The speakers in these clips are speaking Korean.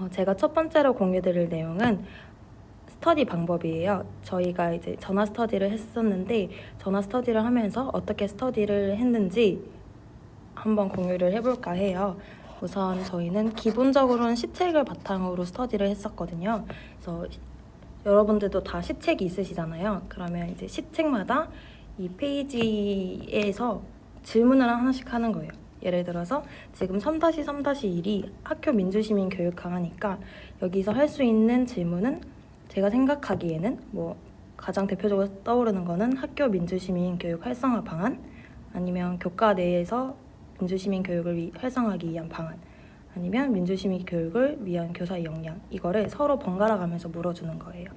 제가 첫 번째로 공유드릴 내용은 스터디 방법이에요. 저희가 이제 전화 스터디를 했었는데 전화 스터디를 하면서 어떻게 스터디를 했는지 한번 공유를 해볼까 해요. 우선 저희는 기본적으로는 시책을 바탕으로 스터디를 했었거든요. 그래서 여러분들도 다 시책이 있으시잖아요. 그러면 이제 시책마다 이 페이지에서 질문을 하나씩 하는 거예요. 예를 들어서 지금 3-3-1이 학교 민주시민 교육 강화니까 여기서 할 수 있는 질문은 제가 생각하기에는 가장 대표적으로 떠오르는 거는 학교 민주시민 교육 활성화 방안, 아니면 교과 내에서 민주시민 교육을 활성화하기 위한 방안, 아니면 민주시민 교육을 위한 교사의 역량, 이거를 서로 번갈아 가면서 물어주는 거예요.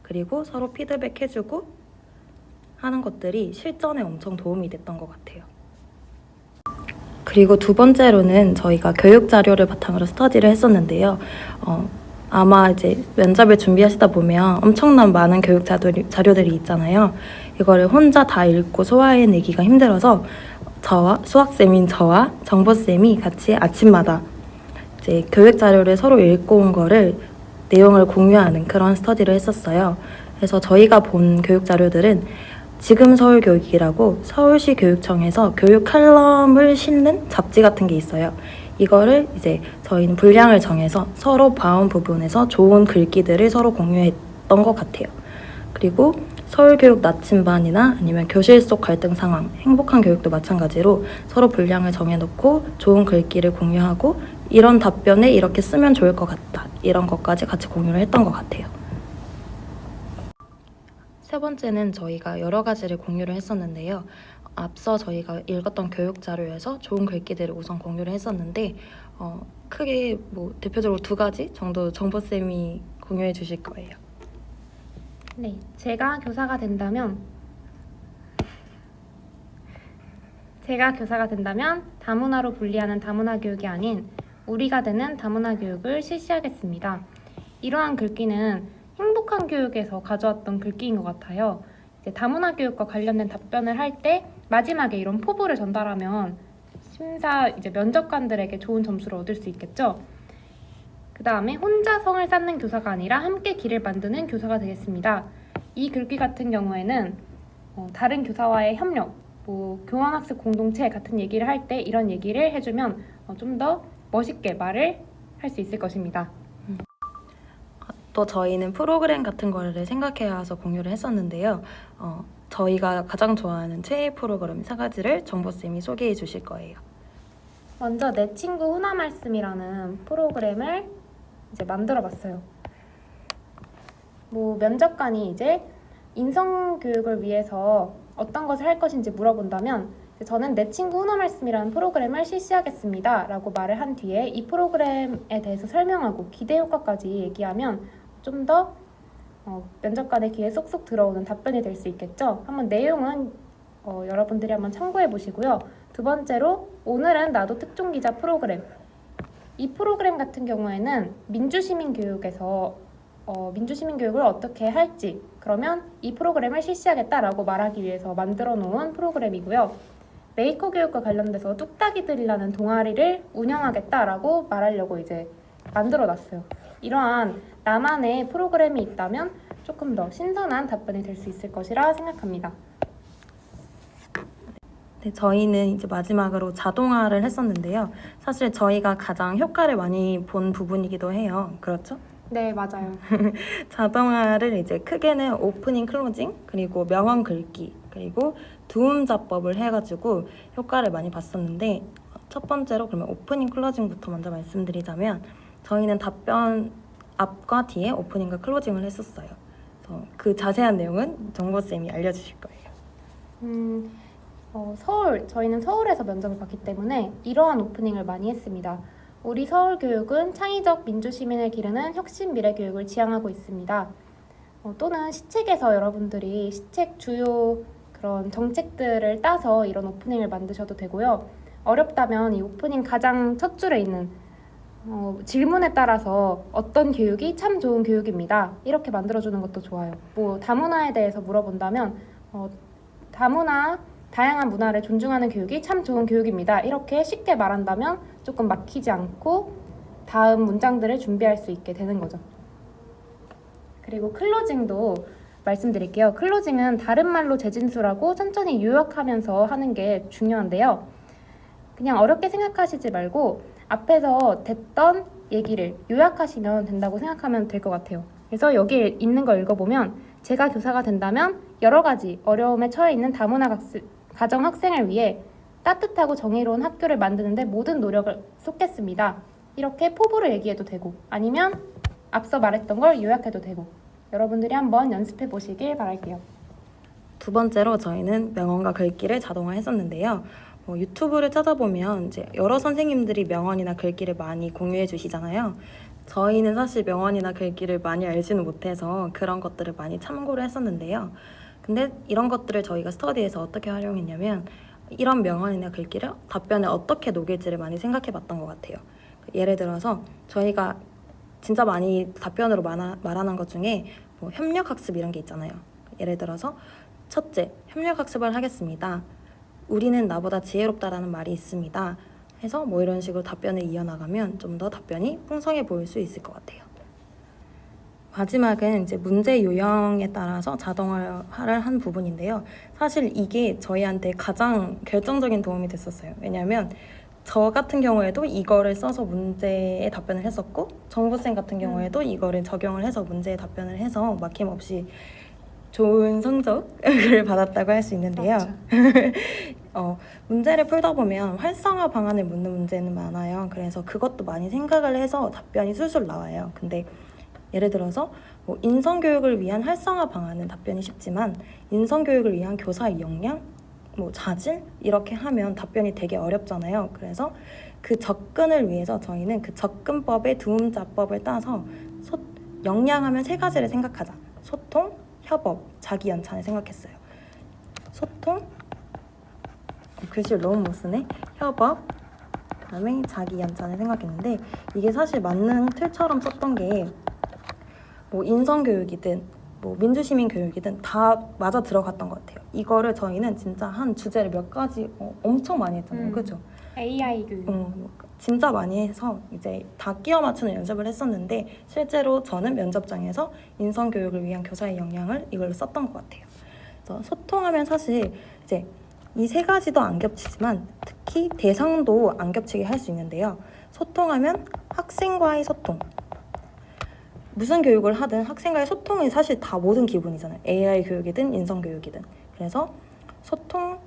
그리고 서로 피드백 해주고 하는 것들이 실전에 엄청 도움이 됐던 것 같아요. 그리고 두 번째로는 저희가 교육 자료를 바탕으로 스터디를 했었는데요. 아마 이제 면접을 준비하시다 보면 엄청난 많은 교육 자료들이 있잖아요. 이거를 혼자 다 읽고 소화해내기가 힘들어서 수학쌤인 저와 정보쌤이 같이 아침마다 이제 교육 자료를 서로 읽고 온 거를 내용을 공유하는 그런 스터디를 했었어요. 그래서 저희가 본 교육 자료들은 지금 서울교육이라고 서울시 교육청에서 교육 칼럼을 싣는 잡지 같은 게 있어요. 이거를 이제 저희는 분량을 정해서 서로 봐온 부분에서 좋은 글귀들을 서로 공유했던 것 같아요. 그리고 서울교육 나침반이나 아니면 교실 속 갈등 상황, 행복한 교육도 마찬가지로 서로 분량을 정해놓고 좋은 글귀를 공유하고 이런 답변에 이렇게 쓰면 좋을 것 같다, 이런 것까지 같이 공유를 했던 것 같아요. 세 번째는 저희가 여러 가지를 공유를 했었는데요. 앞서 저희가 읽었던 교육 자료에서 좋은 글귀들을 우선 공유를 했었는데 크게 대표적으로 두 가지 정도 정보쌤이 공유해 주실 거예요. 네, 제가 교사가 된다면 다문화로 분리하는 다문화 교육이 아닌 우리가 되는 다문화 교육을 실시하겠습니다. 이러한 글귀는 행복한 교육에서 가져왔던 글귀인 것 같아요. 이제 다문화 교육과 관련된 답변을 할 때 마지막에 이런 포부를 전달하면 이제 면접관들에게 좋은 점수를 얻을 수 있겠죠. 그 다음에 혼자 성을 쌓는 교사가 아니라 함께 길을 만드는 교사가 되겠습니다. 이 글귀 같은 경우에는 다른 교사와의 협력, 교환학습 공동체 같은 얘기를 할 때 이런 얘기를 해주면 좀 더 멋있게 말을 할 수 있을 것입니다. 또 저희는 프로그램 같은 거를 생각해 와서 공유를 했었는데요. 저희가 가장 좋아하는 최애 프로그램 3가지를 정보쌤이 소개해 주실 거예요. 먼저 내 친구 훈화 말씀이라는 프로그램을 이제 만들어 봤어요. 면접관이 이제 인성 교육을 위해서 어떤 것을 할 것인지 물어본다면 저는 내 친구 훈화 말씀이라는 프로그램을 실시하겠습니다 라고 말을 한 뒤에 이 프로그램에 대해서 설명하고 기대 효과까지 얘기하면 좀 더 면접관의 귀에 쏙쏙 들어오는 답변이 될 수 있겠죠. 한번 내용은 여러분들이 한번 참고해 보시고요. 두 번째로 오늘은 나도 특종 기자 프로그램. 이 프로그램 같은 경우에는 민주시민 교육에서 민주시민 교육을 어떻게 할지, 그러면 이 프로그램을 실시하겠다라고 말하기 위해서 만들어 놓은 프로그램이고요. 메이커 교육과 관련돼서 뚝딱이들이라는 동아리를 운영하겠다라고 말하려고 이제 만들어 놨어요. 이러한 나만의 프로그램이 있다면 조금 더 신선한 답변이 될 수 있을 것이라 생각합니다. 네, 저희는 이제 마지막으로 자동화를 했었는데요. 사실 저희가 가장 효과를 많이 본 부분이기도 해요. 그렇죠? 네, 맞아요. 자동화를 이제 크게는 오프닝, 클로징, 그리고 명언 긁기, 그리고 두음자법을 해가지고 효과를 많이 봤었는데, 첫 번째로 그러면 오프닝, 클로징부터 먼저 말씀드리자면 저희는 답변 앞과 뒤에 오프닝과 클로징을 했었어요. 그래서 그 자세한 내용은 정보쌤이 알려주실 거예요. 저희는 서울에서 면접을 봤기 때문에 이러한 오프닝을 많이 했습니다. 우리 서울교육은 창의적 민주시민을 기르는 혁신 미래교육을 지향하고 있습니다. 또는 시책에서 여러분들이 시책 주요 그런 정책들을 따서 이런 오프닝을 만드셔도 되고요. 어렵다면 이 오프닝 가장 첫 줄에 있는 질문에 따라서 어떤 교육이 참 좋은 교육입니다. 이렇게 만들어주는 것도 좋아요. 다문화에 대해서 물어본다면 다양한 문화를 존중하는 교육이 참 좋은 교육입니다. 이렇게 쉽게 말한다면 조금 막히지 않고 다음 문장들을 준비할 수 있게 되는 거죠. 그리고 클로징도 말씀드릴게요. 클로징은 다른 말로 재진술하고 천천히 요약하면서 하는 게 중요한데요. 그냥 어렵게 생각하시지 말고 앞에서 됐던 얘기를 요약하시면 된다고 생각하면 될 것 같아요. 그래서 여기 있는 거 읽어보면 제가 교사가 된다면 여러 가지 어려움에 처해 있는 다문화 가정 학생을 위해 따뜻하고 정의로운 학교를 만드는데 모든 노력을 쏟겠습니다. 이렇게 포부를 얘기해도 되고 아니면 앞서 말했던 걸 요약해도 되고 여러분들이 한번 연습해 보시길 바랄게요. 두 번째로 저희는 명언과 글귀를 자동화했었는데요. 유튜브를 찾아보면 이제 여러 선생님들이 명언이나 글귀를 많이 공유해 주시잖아요. 저희는 사실 명언이나 글귀를 많이 알지는 못해서 그런 것들을 많이 참고를 했었는데요. 근데 이런 것들을 저희가 스터디에서 어떻게 활용했냐면 이런 명언이나 글귀를 답변에 어떻게 녹일지를 많이 생각해 봤던 것 같아요. 예를 들어서 저희가 진짜 많이 답변으로 말하는 것 중에 협력학습 이런 게 있잖아요. 예를 들어서 첫째, 협력학습을 하겠습니다. 우리는 나보다 지혜롭다라는 말이 있습니다. 해서 이런 식으로 답변을 이어나가면 좀 더 답변이 풍성해 보일 수 있을 것 같아요. 마지막은 이제 문제 요령에 따라서 자동화를 한 부분인데요. 사실 이게 저희한테 가장 결정적인 도움이 됐었어요. 왜냐하면 저 같은 경우에도 이거를 써서 문제에 답변을 했었고 정보쌤 같은 경우에도 이거를 적용을 해서 문제에 답변을 해서 막힘없이 좋은 성적을 받았다고 할 수 있는데요. 문제를 풀다 보면 활성화 방안을 묻는 문제는 많아요. 그래서 그것도 많이 생각을 해서 답변이 술술 나와요. 근데 예를 들어서 인성교육을 위한 활성화 방안은 답변이 쉽지만 인성교육을 위한 교사의 역량, 자질 이렇게 하면 답변이 되게 어렵잖아요. 그래서 그 접근을 위해서 저희는 그 접근법의 두음자법을 따서 역량하면 세 가지를 생각하자. 소통, 협업, 자기 연찬을 생각했어요. 소통, 글씨를 너무 못 쓰네. 협업, 그다음에 자기 연찬을 생각했는데 이게 사실 만능 틀처럼 썼던 게 인성교육이든 민주시민교육이든 다 맞아 들어갔던 것 같아요. 이거를 저희는 진짜 한 주제를 몇 가지 엄청 많이 했잖아요. 그죠? AI 교육. 진짜 많이 해서 이제 다 끼워 맞추는 연습을 했었는데 실제로 저는 면접장에서 인성교육을 위한 교사의 역량을 이걸로 썼던 것 같아요. 그래서 소통하면 사실 이제 이 세 가지도 안 겹치지만 특히 대상도 안 겹치게 할 수 있는데요. 소통하면 학생과의 소통. 무슨 교육을 하든 학생과의 소통이 사실 다 모든 기본이잖아요. AI 교육이든 인성교육이든. 그래서 소통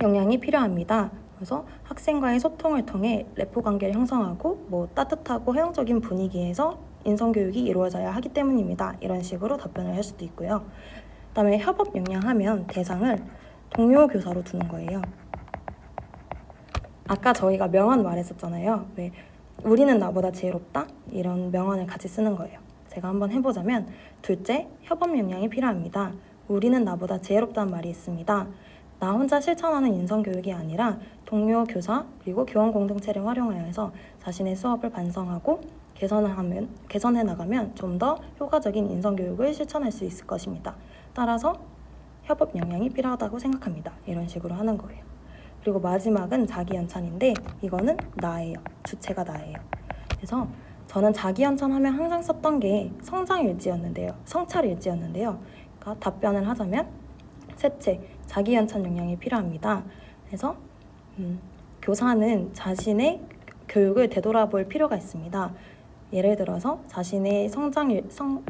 역량이 필요합니다. 그래서 학생과의 소통을 통해 레포 관계를 형성하고 따뜻하고 허용적인 분위기에서 인성교육이 이루어져야 하기 때문입니다. 이런 식으로 답변을 할 수도 있고요. 그다음에 협업 역량하면 대상을 동료 교사로 두는 거예요. 아까 저희가 명언 말했었잖아요. 왜 우리는 나보다 지혜롭다? 이런 명언을 같이 쓰는 거예요. 제가 한번 해보자면 둘째, 협업 역량이 필요합니다. 우리는 나보다 지혜롭다는 말이 있습니다. 나 혼자 실천하는 인성교육이 아니라 동료 교사 그리고 교원 공동체를 활용하여 해서 자신의 수업을 반성하고 개선해 나가면 좀 더 효과적인 인성교육을 실천할 수 있을 것입니다. 따라서 협업 역량이 필요하다고 생각합니다. 이런 식으로 하는 거예요. 그리고 마지막은 자기 연찬인데 이거는 나예요. 주체가 나예요. 그래서 저는 자기 연찬하면 항상 썼던 게 성찰일지였는데요. 그러니까 답변을 하자면 셋째, 자기 연찬 역량이 필요합니다. 그래서 교사는 자신의 교육을 되돌아볼 필요가 있습니다. 예를 들어서 자신의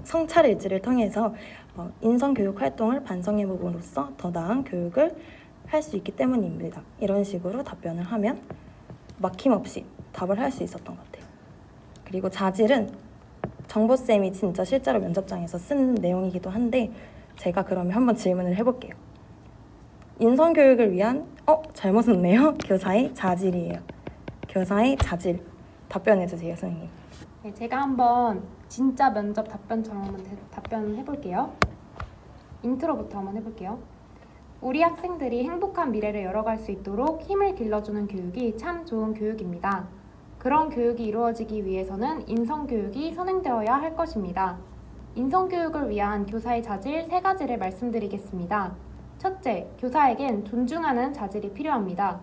성찰일지를 통해서 인성교육 활동을 반성해봄으로써 더 나은 교육을 할 수 있기 때문입니다. 이런 식으로 답변을 하면 막힘없이 답을 할 수 있었던 것 같아요. 그리고 자질은 정보쌤이 진짜 실제로 면접장에서 쓴 내용이기도 한데 제가 그러면 한번 질문을 해볼게요. 인성교육을 위한 잘못 썼네요. 교사의 자질이에요. 교사의 자질 답변해주세요, 선생님. 네, 제가 한번 진짜 면접 답변처럼 한번 답변을 해볼게요. 인트로부터 한번 해볼게요. 우리 학생들이 행복한 미래를 열어갈 수 있도록 힘을 길러주는 교육이 참 좋은 교육입니다. 그런 교육이 이루어지기 위해서는 인성교육이 선행되어야 할 것입니다. 인성교육을 위한 교사의 자질 3가지를 말씀드리겠습니다. 첫째, 교사에겐 존중하는 자질이 필요합니다.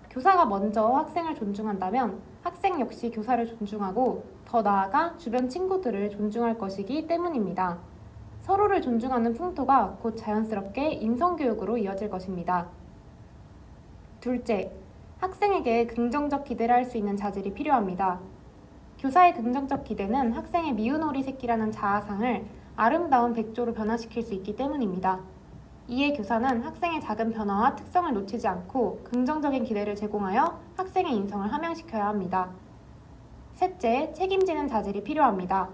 교사가 먼저 학생을 존중한다면 학생 역시 교사를 존중하고 더 나아가 주변 친구들을 존중할 것이기 때문입니다. 서로를 존중하는 풍토가 곧 자연스럽게 인성교육으로 이어질 것입니다. 둘째, 학생에게 긍정적 기대를 할 수 있는 자질이 필요합니다. 교사의 긍정적 기대는 학생의 미운 오리 새끼라는 자아상을 아름다운 백조로 변화시킬 수 있기 때문입니다. 이에 교사는 학생의 작은 변화와 특성을 놓치지 않고 긍정적인 기대를 제공하여 학생의 인성을 함양시켜야 합니다. 셋째, 책임지는 자질이 필요합니다.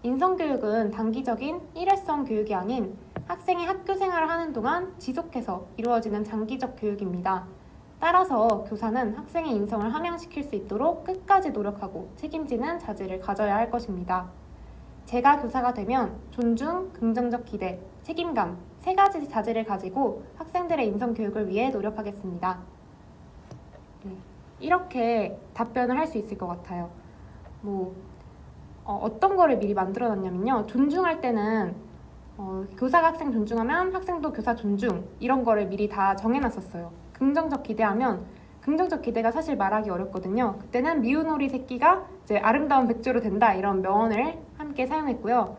인성교육은 단기적인 일회성 교육이 아닌 학생이 학교 생활을 하는 동안 지속해서 이루어지는 장기적 교육입니다. 따라서 교사는 학생의 인성을 함양시킬 수 있도록 끝까지 노력하고 책임지는 자질을 가져야 할 것입니다. 제가 교사가 되면 존중, 긍정적 기대, 책임감 세 가지 자질을 가지고 학생들의 인성 교육을 위해 노력하겠습니다. 이렇게 답변을 할 수 있을 것 같아요. 어떤 거를 미리 만들어 놨냐면요. 존중할 때는 교사가 학생 존중하면 학생도 교사 존중 이런 거를 미리 다 정해놨었어요. 긍정적 기대하면 긍정적 기대가 사실 말하기 어렵거든요. 그때는 미운 오리 새끼가 이제 아름다운 백조로 된다 이런 명언을 함께 사용했고요.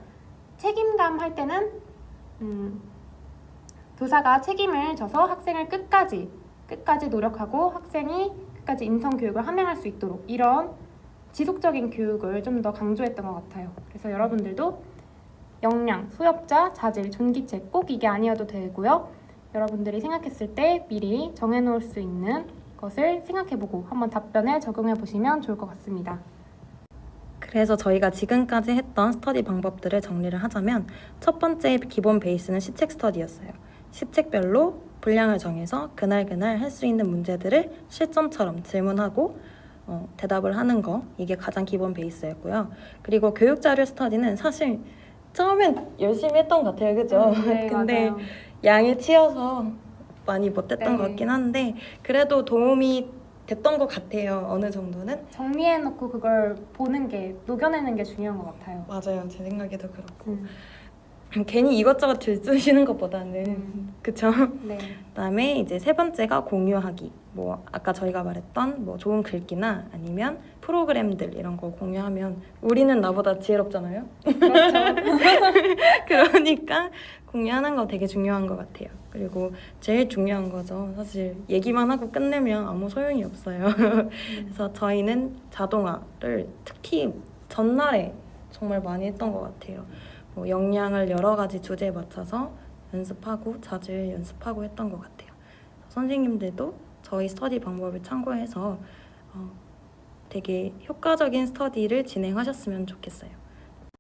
책임감 할 때는 교사가 책임을 져서 학생을 끝까지 노력하고 학생이 끝까지 인성 교육을 함양할 수 있도록 이런 지속적인 교육을 좀 더 강조했던 것 같아요. 그래서 여러분들도 역량, 수업자, 자질, 존기책 꼭 이게 아니어도 되고요. 여러분들이 생각했을 때 미리 정해놓을 수 있는 것을 생각해보고 한번 답변에 적용해보시면 좋을 것 같습니다. 그래서 저희가 지금까지 했던 스터디 방법들을 정리를 하자면 첫 번째 기본 베이스는 시책 스터디였어요. 시책별로 분량을 정해서 그날 할 수 있는 문제들을 실전처럼 질문하고 대답을 하는 거, 이게 가장 기본 베이스였고요. 그리고 교육자료 스터디는 사실 처음엔 열심히 했던 것 같아요. 그죠? 네, 근데 맞아요. 양에 치여서 많이 못했던 네. 것 같긴 한데 그래도 도움이 됐던 것 같아요. 어느 정도는. 정리해놓고 그걸 보는 게, 녹여내는 게 중요한 것 같아요. 맞아요. 제 생각에도 그렇고. 괜히 이것저것 들쑤시는 것보다는 그쵸? 네. 그다음에 이제 세 번째가 공유하기. 아까 저희가 말했던 좋은 글귀나 아니면 프로그램들 이런 거 공유하면 우리는 나보다 지혜롭잖아요. 그렇죠. 그러니까 공유하는 거 되게 중요한 것 같아요. 그리고 제일 중요한 거죠. 사실 얘기만 하고 끝내면 아무 소용이 없어요. 그래서 저희는 자동화를 특히 전날에 정말 많이 했던 것 같아요. 역량을 여러 가지 주제에 맞춰서 연습하고 자질 연습하고 했던 것 같아요. 선생님들도 저희 스터디 방법을 참고해서 되게 효과적인 스터디를 진행하셨으면 좋겠어요.